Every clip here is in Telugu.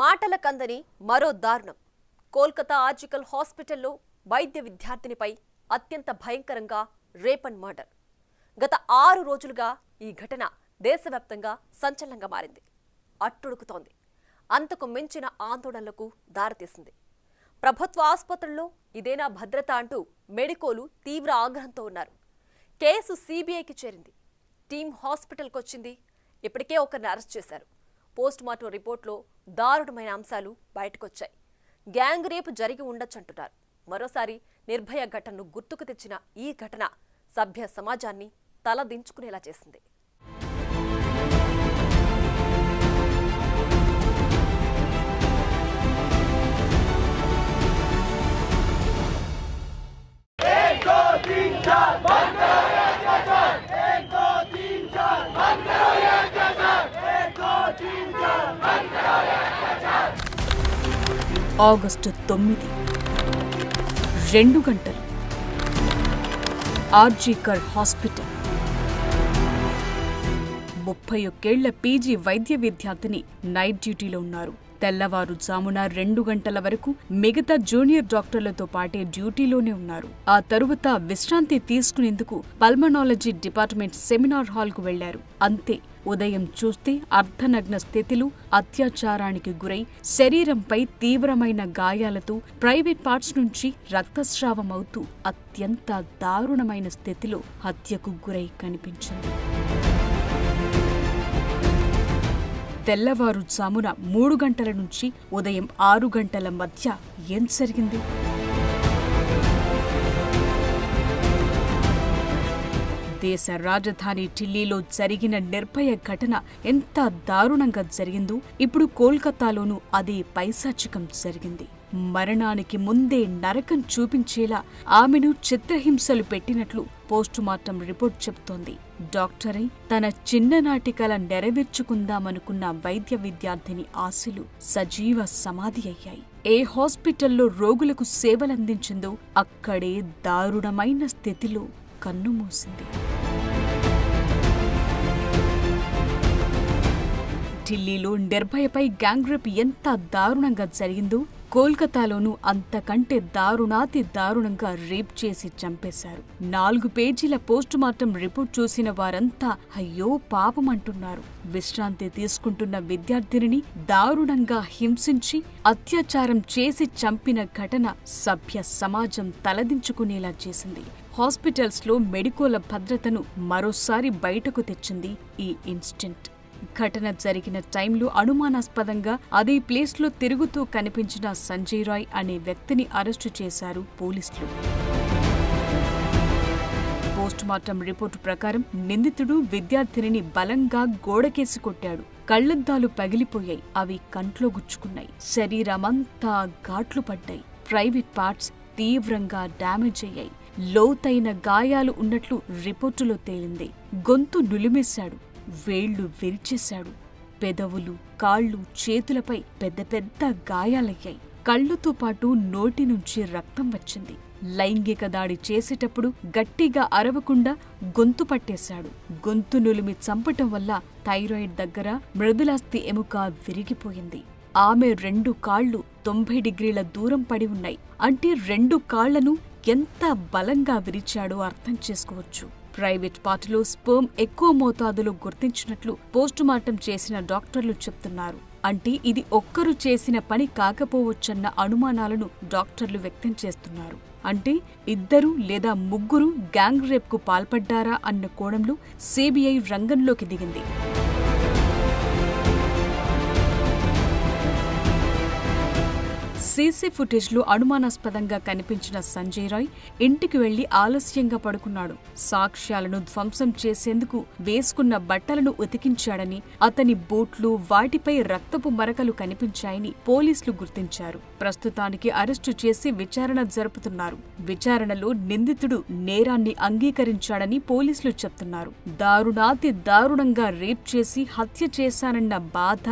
మాటలకందని మరో దారుణం. కోల్కతా ఆర్జికల్ హాస్పిటల్లో వైద్య విద్యార్థినిపై అత్యంత భయంకరంగా రేప్ అండ్ మర్డర్. గత 6 రోజులుగా ఈ ఘటన దేశవ్యాప్తంగా సంచలనంగా మారింది. అట్టుడుకుతోంది. అంతకు మించిన ఆందోళనలకు దారితీసింది. ప్రభుత్వ ఆసుపత్రుల్లో ఇదేనా భద్రత అంటూ మెడికోలు తీవ్ర ఆగ్రహంతో ఉన్నారు. కేసు సిబిఐకి చేరింది. టీం హాస్పిటల్కి వచ్చింది. ఇప్పటికే ఒకరిని అరెస్ట్ చేశారు. పోస్టుమార్టం రిపోర్ట్లో దారుణమైన అంశాలు బయటకొచ్చాయి. గ్యాంగ్ రేప్ జరిగి ఉండొచ్చంటున్నారు. మరోసారి నిర్భయ ఘటనను గుర్తుకు తెచ్చిన ఈ ఘటన సభ్య సమాజాన్ని తలదించుకునేలా చేసింది. ఆగస్టు 9 2 గంటలు ఆర్జికర్ హాస్పిటల్. 31 ఏళ్ల పీజీ వైద్య విద్యార్థిని నైట్ డ్యూటీలో ఉన్నారు. తెల్లవారుజామున 2 గంటల వరకు మిగతా జూనియర్ డాక్టర్లతో పాటే డ్యూటీలోనే ఉన్నారు. ఆ తరువాత విశ్రాంతి తీసుకునేందుకు పల్మనాలజీ డిపార్ట్మెంట్ సెమినార్ హాల్కు వెళ్లారు. అంతే. ఉదయం చూస్తే అర్ధనగ్న స్థితిలో అత్యాచారానికి గురై శరీరంపై తీవ్రమైన గాయాలతో ప్రైవేట్ పార్ట్స్ నుంచి రక్తస్రావమవుతూ అత్యంత దారుణమైన స్థితిలో హత్యకు గురై కనిపించింది. తెల్లవారుజామున 3 గంటల నుంచి ఉదయం 6 గంటల మధ్య ఏం జరిగింది? దేశ రాజధాని ఢిల్లీలో జరిగిన నిర్భయ ఘటన ఎంత దారుణంగా జరిగిందో ఇప్పుడు కోల్కతాలోనూ అదే పైశాచికం జరిగింది. మరణానికి ముందే నరకం చూపించేలా ఆమెను చిత్రహింసలు పెట్టినట్లు పోస్టుమార్టం రిపోర్ట్ చెబుతోంది. డాక్టరై తన చిన్ననాటి కల నెరవేర్చుకుందామనుకున్న వైద్య విద్యార్థిని ఆశలు సజీవ సమాధి అయ్యాయి. ఏ హాస్పిటల్లో రోగులకు సేవలందించిందో అక్కడే దారుణమైన స్థితిలో కన్నుమూసింది. ఢిల్లీలో నిర్భయపై గ్యాంగ్ రేప్ ఎంత దారుణంగా జరిగిందో కోల్కతాలోనూ అంతకంటే దారుణాతి దారుణంగా రేప్ చేసి చంపేశారు. 4 పేజీల పోస్టుమార్టం రిపోర్ట్ చూసిన వారంతా అయ్యో పాపమంటున్నారు. విశ్రాంతి తీసుకుంటున్న విద్యార్థినిని దారుణంగా హింసించి అత్యాచారం చేసి చంపిన ఘటన సభ్య సమాజం తలదించుకునేలా చేసింది. హాస్పిటల్స్లో మెడికోల భద్రతను మరోసారి బయటకు తెచ్చింది ఈ ఇన్సిడెంట్. ఘటన జరిగిన టైంలో అనుమానాస్పదంగా అదే ప్లేస్లో తిరుగుతూ కనిపించిన సంజయ్ రాయ్ అనే వ్యక్తిని అరెస్టు చేశారు పోలీసులు. పోస్టుమార్టం రిపోర్టు ప్రకారం నిందితుడు విద్యార్థినిని బలంగా గోడకేసి కొట్టాడు. కళ్లద్దాలు పగిలిపోయాయి. అవి కంట్లో గుచ్చుకున్నాయి. శరీరమంతా ఘాట్లు పడ్డాయి. ప్రైవేట్ పార్ట్స్ తీవ్రంగా డ్యామేజ్ అయ్యాయి. లోతైన గాయాలు ఉన్నట్లు రిపోర్టులో తేలింది. గొంతు నులిమేశాడు. వేళ్లు విరిచేశాడు. పెదవులు, కాళ్లు, చేతులపై పెద్ద పెద్ద గాయాలయ్యాయి. కళ్లతో పాటు నోటి నుంచి రక్తం వచ్చింది. లైంగిక దాడి చేసేటప్పుడు గట్టిగా అరవకుండా గొంతు పట్టేశాడు. గొంతు నులిమి చంపటం వల్ల థైరాయిడ్ దగ్గర మృదులాస్థి ఎముక విరిగిపోయింది. ఆమె 2 కాళ్లు 90 డిగ్రీల దూరం పడి ఉన్నాయి. అంటే 2 కాళ్లను ఎంత బలంగా విరిచాడో అర్థం చేసుకోవచ్చు. ప్రైవేట్ పార్టీలో స్పెర్మ్ ఎక్కువ మోతాదులో గుర్తించినట్లు పోస్టుమార్టం చేసిన డాక్టర్లు చెప్తున్నారు. అంటే ఇది ఒక్కరు చేసిన పని కాకపోవచ్చన్న అనుమానాలను డాక్టర్లు వ్యక్తం చేస్తున్నారు. అంటే 2 లేదా 3 గ్యాంగ్ రేప్కు పాల్పడ్డారా అన్న కోణంలో సిబిఐ రంగంలోకి దిగింది. సీసీ ఫుటేజ్లో అనుమానాస్పదంగా కనిపించిన సంజయ్ రాయ్ ఇంటికి వెళ్లి ఆలస్యంగా పడుకున్నాడు. సాక్ష్యాలను ధ్వంసం చేసేందుకు వేసుకున్న బట్టలను ఉతికించాడని, అతని బూట్లు, వాటిపై రక్తపు మరకలు కనిపించాయని పోలీసులు గుర్తించారు. ప్రస్తుతానికి అరెస్టు చేసి విచారణ జరుపుతున్నారు. విచారణలో నిందితుడు నేరాన్ని అంగీకరించాడని పోలీసులు చెప్తున్నారు. దారుణాతి దారుణంగా రేప్ చేసి హత్య చేశానన్న బాధ,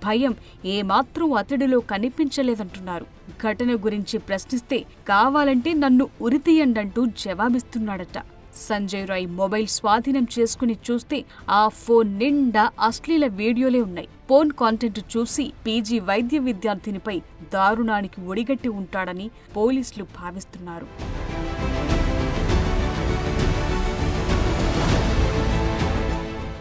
భయం ఏమాత్రం అతడిలో కనిపించలేదంటున్నారు. ఘటన గురించి ప్రశ్నిస్తే కావాలంటే నన్ను ఉరితీయండంటూ జవాబిస్తున్నాడట. సంజయ్ రాయ్ మొబైల్ స్వాధీనం చేసుకుని చూస్తే ఆ ఫోన్ నిండా అశ్లీల వీడియోలే ఉన్నాయి. పోర్న్ కాంటెంట్ చూసి పీజీ వైద్య విద్యార్థినిపై దారుణానికి ఒడిగట్టి ఉంటాడని పోలీసులు భావిస్తున్నారు.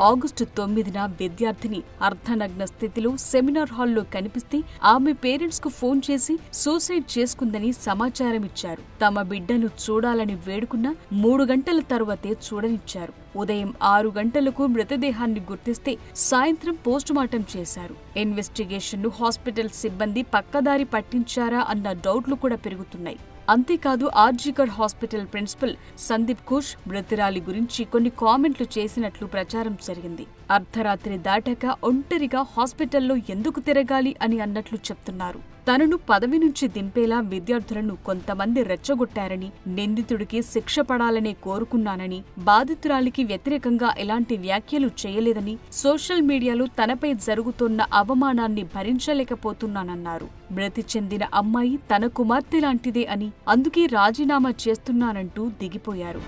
ఆగస్టు 9న విద్యార్థిని అర్ధనగ్న స్థితిలో సెమినార్ హాల్లో కనిపిస్తే ఆమె పేరెంట్స్ కు ఫోన్ చేసి సూసైడ్ చేసుకుందని సమాచారం ఇచ్చారు. తమ బిడ్డను చూడాలని వేడుకున్న 3 గంటల తరువాతే చూడనిచ్చారు. ఉదయం 6 గంటలకు మృతదేహాన్ని గుర్తిస్తే సాయంత్రం పోస్టుమార్టం చేశారు. ఇన్వెస్టిగేషన్ను హాస్పిటల్ సిబ్బంది పక్కదారి పట్టించారా అన్న డౌట్లు కూడా పెరుగుతున్నాయి. అంతేకాదు ఆర్జీగఢ్ హాస్పిటల్ ప్రిన్సిపల్ సందీప్ ఘోష్ మృతురాలి గురించి కొన్ని కామెంట్లు చేసినట్లు ప్రచారం జరిగింది. అర్ధరాత్రి దాటాక ఒంటరిగా హాస్పిటల్లో ఎందుకు తిరగాలి అని అన్నట్లు చెప్తున్నారు. తనను పదవి నుంచి దింపేలా విద్యార్థులను కొంతమంది రెచ్చగొట్టారని, నిందితుడికి శిక్ష పడాలనే కోరుకున్నానని, బాధితురాలికి వ్యతిరేకంగా ఎలాంటి వ్యాఖ్యలు చేయలేదని, సోషల్ మీడియాలో తనపై జరుగుతున్న అవమానాన్ని భరించలేకపోతున్నానన్నారు. మృతి చెందిన అమ్మాయి తన కుమార్తె లాంటిదే అని, అందుకే రాజీనామా చేస్తున్నానంటూ దిగిపోయారు.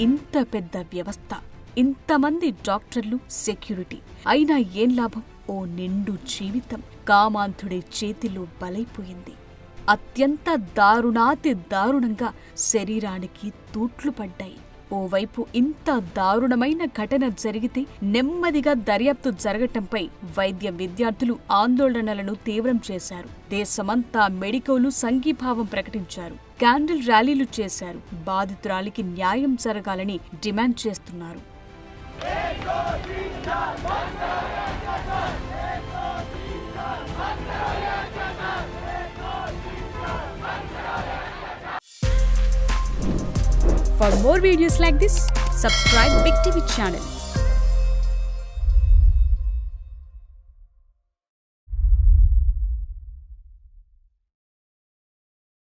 ఇంత పెద్ద వ్యవస్థ, ఇంతమంది డాక్టర్లు, సెక్యూరిటీ అయినా ఏం లాభం? ఓ నిండు జీవితం కామాంధుడి చేతిలో బలైపోయింది. అత్యంత దారుణాతి దారుణంగా శరీరానికి తూట్లు పడ్డాయి. ఓవైపు ఇంత దారుణమైన ఘటన జరిగితే నెమ్మదిగా దర్యాప్తు జరగటంపై వైద్య విద్యార్థులు ఆందోళనలను తీవ్రం చేశారు. దేశమంతా మెడికోలు సంఘీభావం ప్రకటించారు. క్యాండిల్ ర్యాలీలు చేశారు. బాధితురాలికి న్యాయం జరగాలని డిమాండ్ చేస్తున్నారు. For more videos like this, subscribe Big TV channel.